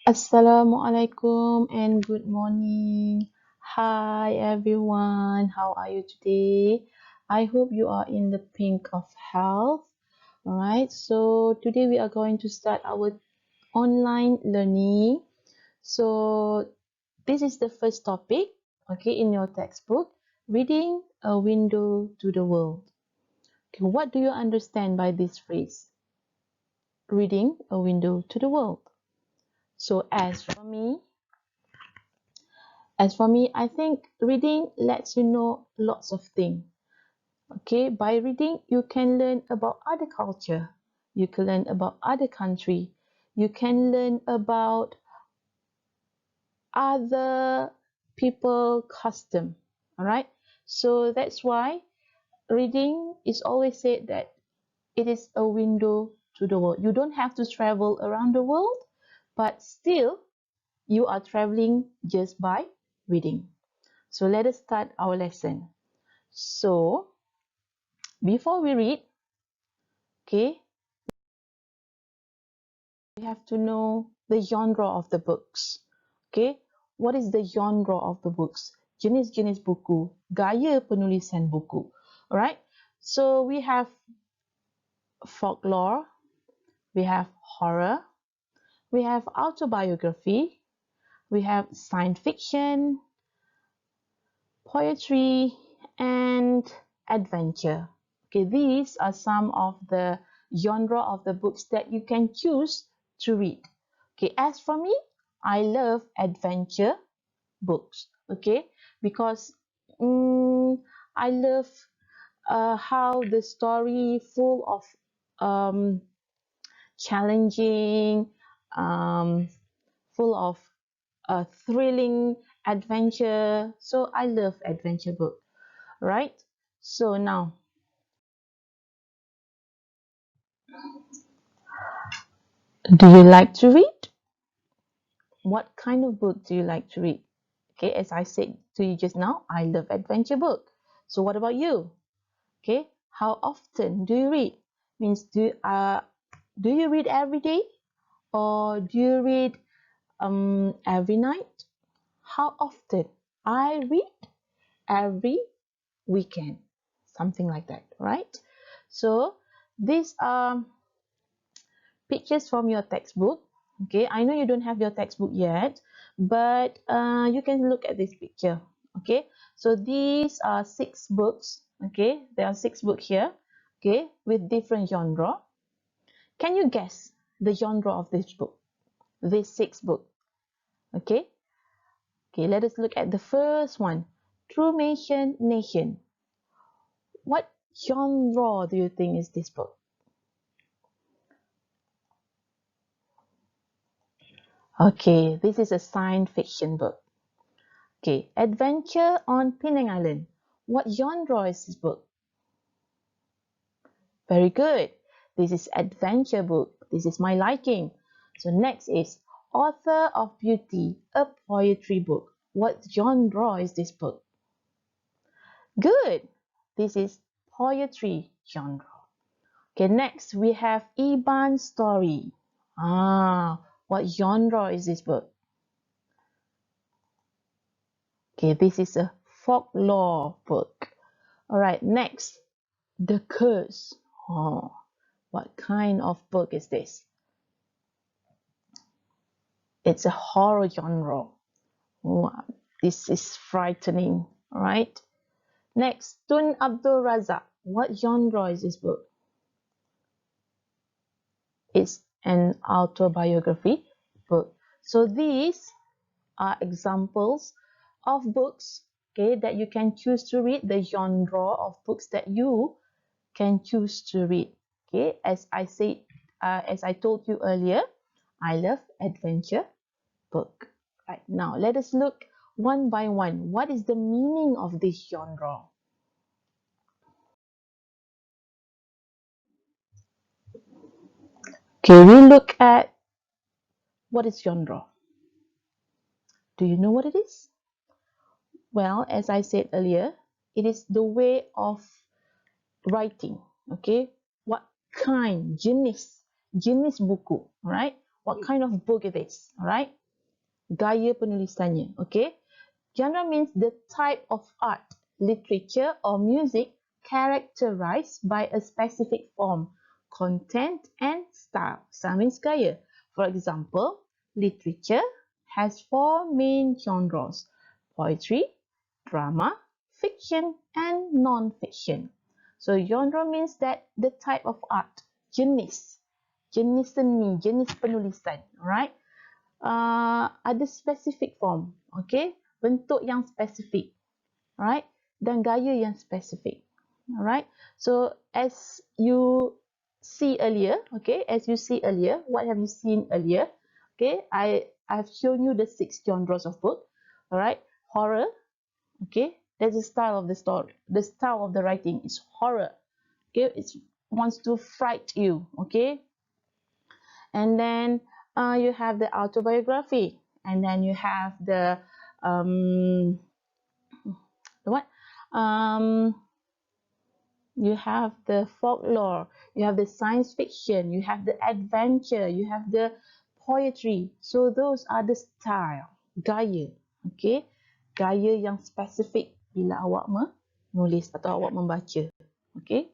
Assalamualaikum and good morning. Hi everyone, how are you today? I hope you are in the pink of health. Alright, so today we are going to start our online learning. So this is the first topic, okay, in your textbook, reading a window to the world. Okay, what do you understand by this phrase? Reading a window to the world. So As for me, I think reading lets you know lots of things. Okay, by reading, you can learn about other culture. You can learn about other country. You can learn about other people custom. All right. So that's why reading is always said that it is a window to the world. You don't have to travel around the world, but still you are traveling just by reading. So let us start our lesson. So, before we read, okay, we have to know the genre of the books. Okay, what is the genre of the books? Jenis-jenis buku, gaya penulisan buku. Alright, so we have folklore, we have horror, we have autobiography, we have science fiction, poetry, and adventure. Okay, these are some of the genre of the books that you can choose to read. Okay, as for me, I love adventure books. Okay, because I love how the story full of challenging, um, full of thrilling adventure. So I love adventure book, right? So now, do you like to read? What kind of book do you like to read? Okay, as I said to you just now, I love adventure book. So what about you? Okay, how often do you read? Means do you read every day or do you read every night? How often? I read every weekend, something like that, right? So these are pictures from your textbook. Okay, I know you don't have your textbook yet, but you can look at this picture. Okay, so these are 6 books. Okay, there are 6 books here. Okay, with different genre. Can you guess the genre of this book? These 6 books. Okay, okay. Let us look at the first one. Trumation Nation. What genre do you think is this book? Okay, this is a science fiction book. Okay, Adventure on Penang Island. What genre is this book? Very good. This is adventure book. This is my liking. So next is Author of Beauty, a poetry book. What genre is this book? Good. This is poetry genre. Okay, next we have Iban Story. What genre is this book? Okay, this is a folklore book. All right, next, The Curse. Oh, what kind of book is this? It's a horror genre. Wow, this is frightening. All right. Next, Tun Abdul Razak. What genre is this book? It's an autobiography book. So these are examples of books, okay, that you can choose to read, the genre of books that you can choose to read. Okay, as I said, as I told you earlier, I love adventure book. Right, now let us look one by one. What is the meaning of this genre? Okay, we look at what is genre. Do you know what it is? Well, as I said earlier, it is the way of writing. Okay, what kind, jenis buku, right? what kind of book it is. Alright, gaya penulisannya. Okay, genre means the type of art, literature, or music characterized by a specific form, content, and style. Style means gaya. For example, literature has 4 main genres: poetry, drama, fiction, and non-fiction. So genre means that the type of art, jenis, jenis seni, jenis penulisan, alright? Ada specific form, okay? Bentuk yang spesifik, alright? Dan gaya yang spesifik, alright? So as you see earlier, okay? As you see earlier, what have you seen earlier? Okay, I've shown you the 6 genres of book, alright? Horror, okay? That's the style of the story. The style of the writing is horror. Okay, it wants to fright you. Okay, and then you have the autobiography, and then you have the what? You have the folklore, you have the science fiction, you have the adventure, you have the poetry. So those are the style, gaya. Okay, gaya yang spesifik bila awak menulis atau awak membaca. Okay.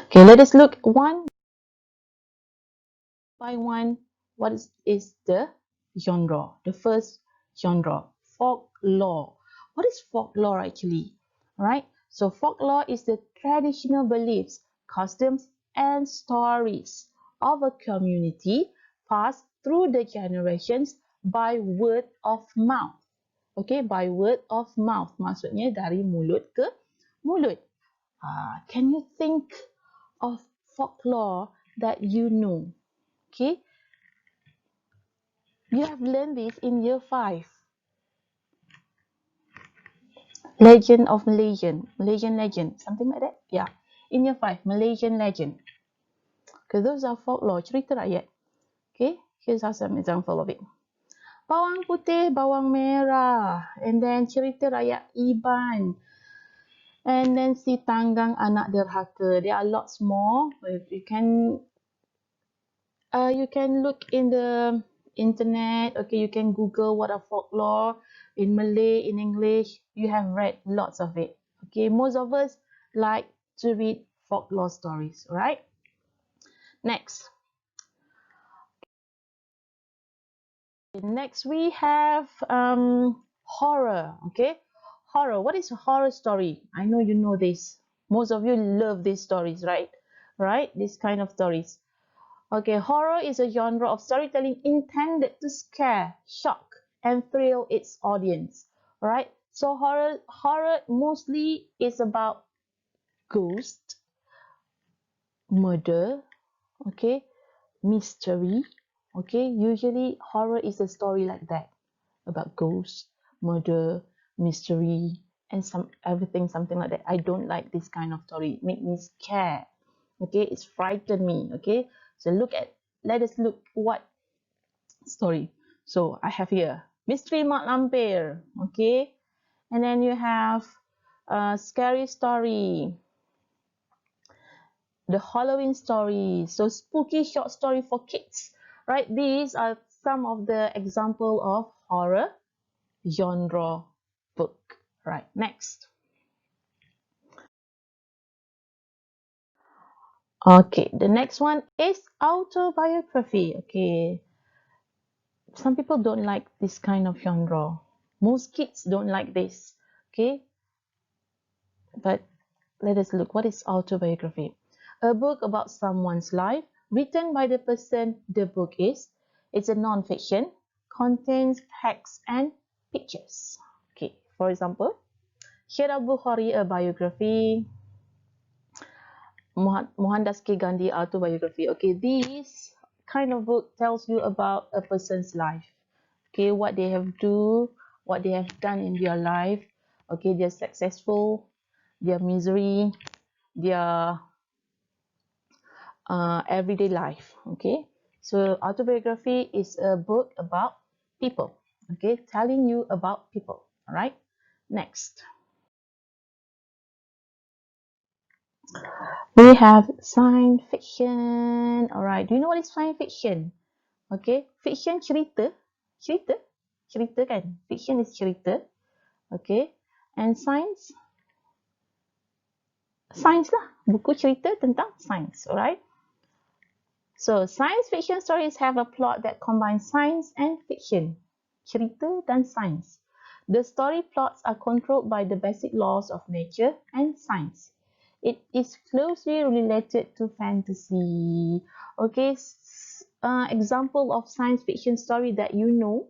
Okay, let us look one by one. What is the genre? The first genre, folklore. What is folklore actually? Right? So folklore is the traditional beliefs, customs, and stories of a community passed through the generations by word of mouth. Okay, by word of mouth. Maksudnya dari mulut ke mulut. Can you think of folklore that you know? Okay, you have learned this in year 5. Legend of Malaysian legend, something like that. Yeah, in year 5, Malaysian legend. Because those are folklore, cerita rakyat. Okay, here's some example of it. Bawang putih, bawang merah, and then cerita rakyat Iban, and then si Tanggang anak derhaka. There are lots more. You can look in the internet. Okay, you can Google what are folklore in Malay, in English. You have read lots of it. Okay, most of us like to read folklore stories, right? Next. Next we have horror. Okay, horror. What is a horror story? I know you know this. Most of you love these stories, right? Right? This kind of stories. Okay, horror is a genre of storytelling intended to scare, shock, and thrill its audience. Alright, so horror mostly is about ghost, murder, okay, mystery. Okay, usually horror is a story like that about ghost, murder, mystery, and something like that. I don't like this kind of story. It make me scared. Okay, it's frightened me. Okay, so let us look what story. So I have here Mystery Mak Lampir. Okay, and then you have a scary story, the Halloween story, so spooky short story for kids, right? These are some of the example of horror genre book. Right, next. Okay, the next one is autobiography. Okay, some people don't like this kind of genre. Most kids don't like this. Okay, but let us look. What is autobiography? A book about someone's life written by the person the book is. It's a non-fiction, contains text and pictures. Okay, for example, Syed Al-Bukhari, a biography. Mohandas K. Gandhi, autobiography. Okay, this kind of book tells you about a person's life. Okay, what they have what they have done in their life. Okay, they're successful, their misery, their everyday life. Okay, so autobiography is a book about people. Okay, telling you about people. All right, next. We have science fiction. Alright, do you know what is science fiction? Okay, fiction cerita, cerita, cerita kan? Fiction is cerita. Okay, and science, science lah. Buku cerita tentang science. Alright. So science fiction stories have a plot that combines science and fiction. Cerita dan science. The story plots are controlled by the basic laws of nature and science. It is closely related to fantasy. Okay, example of science fiction story that you know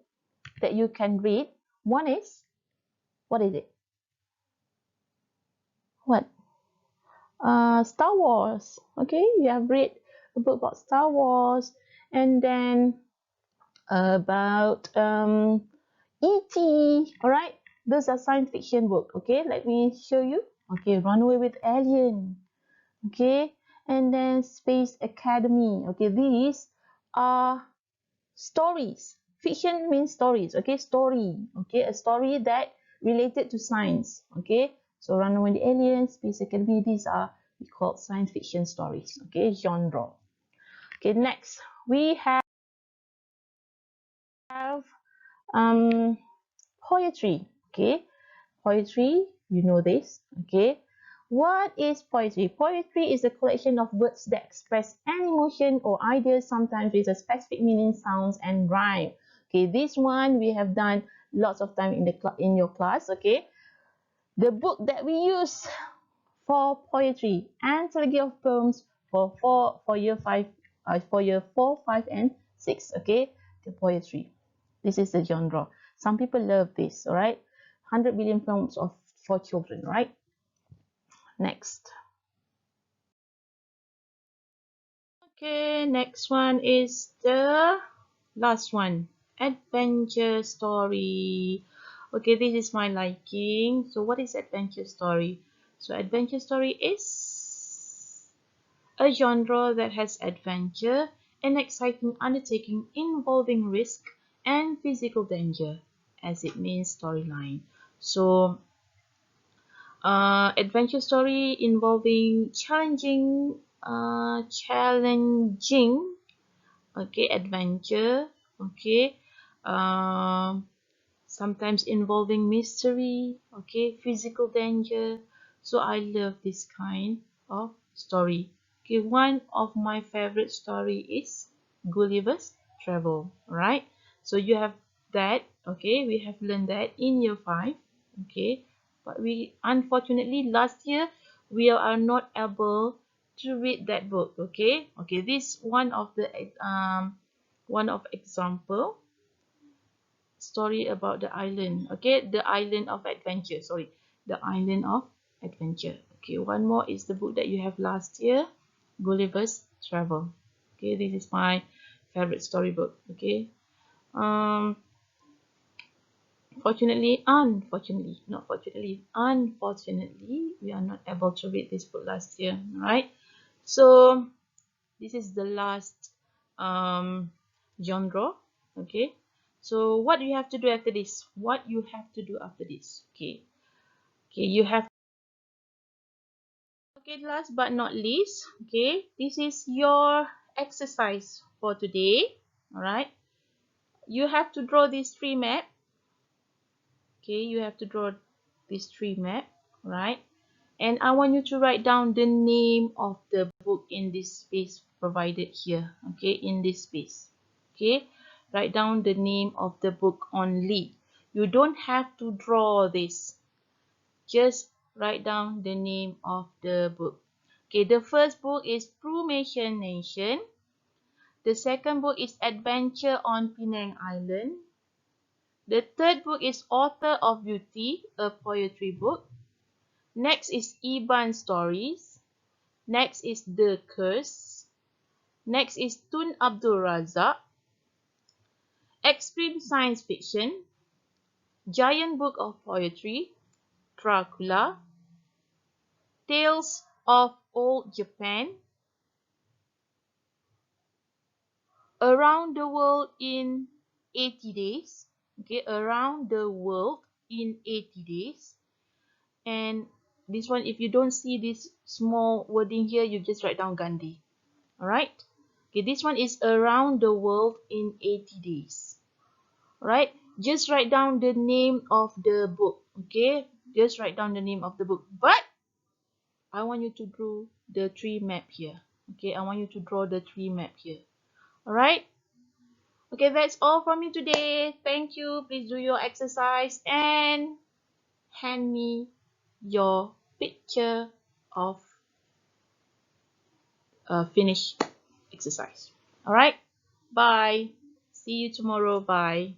that you can read. One is, what is it? What? Star Wars. Okay, you have read a book about Star Wars, and then about E.T. All right, those are science fiction book. Okay, let me show you. Okay, Runaway with Alien. Okay, and then Space Academy. Okay, these are stories. Fiction means stories. Okay, story. Okay, a story that related to science. Okay, so Runaway with Alien, Space Academy. These are called science fiction stories. Okay, genre. Okay, next we have um poetry. Okay, poetry, you know this. Okay, what is poetry? Poetry is a collection of words that express an emotion or ideas, sometimes with a specific meaning, sounds, and rhyme. Okay, this one we have done lots of time in the in your class. Okay, the book that we use for poetry, Anthology of Poems for year 5, for year 4, 5, and 6. Okay, the poetry. This is the genre. Some people love this. All right, 100 billion poems of for children. Right. Next. Okay, next one is the last one. Adventure story. Okay, this is my liking. So what is adventure story? So adventure story is a genre that has adventure and exciting undertaking involving risk and physical danger, as it means storyline. So adventure story involving challenging, okay, adventure, okay, um, sometimes involving mystery, okay, physical danger. So I love this kind of story. Okay, one of my favorite story is Gulliver's Travel, right? So you have that, okay, we have learned that in year 5, okay, but we unfortunately last year we are not able to read that book, okay. Okay, this one of example story about the island, okay, the island of adventure, sorry, the island of adventure. Okay, one more is the book that you have last year, Gulliver's Travel. Okay, this is my favorite storybook. Okay, um unfortunately we are not able to read this book last year. All right, so this is the last genre. Okay, so what do you have to do after this? What you have to do after this? Okay, okay, you have, okay, last but not least, okay, this is your exercise for today. All right, you have to draw this tree map. Okay, you have to draw this tree map, right? And I want you to write down the name of the book in this space provided here. Okay, in this space. Okay, write down the name of the book only. You don't have to draw this. Just write down the name of the book. Okay, the first book is Plumation Nation. The second book is Adventure on Penang Island. The third book is Author of Beauty, a poetry book. Next is Iban Stories. Next is The Curse. Next is Tun Abdul Razak. Extreme Science Fiction. Giant Book of Poetry. Dracula. Tales of Old Japan. Around the World in 80 Days. Okay, Around the World in 80 Days. And This one, if you don't see this small wording here, you just write down Gandhi. Alright? Okay, this one is around the world in 80 days. Alright? Just write down the name of the book. Okay? Just write down the name of the book. But I want you to draw the tree map here. Okay, I want you to draw the tree map here. Alright? Okay, that's all from me today. Thank you. Please do your exercise and hand me your picture of a finished exercise. Alright? Bye. See you tomorrow. Bye.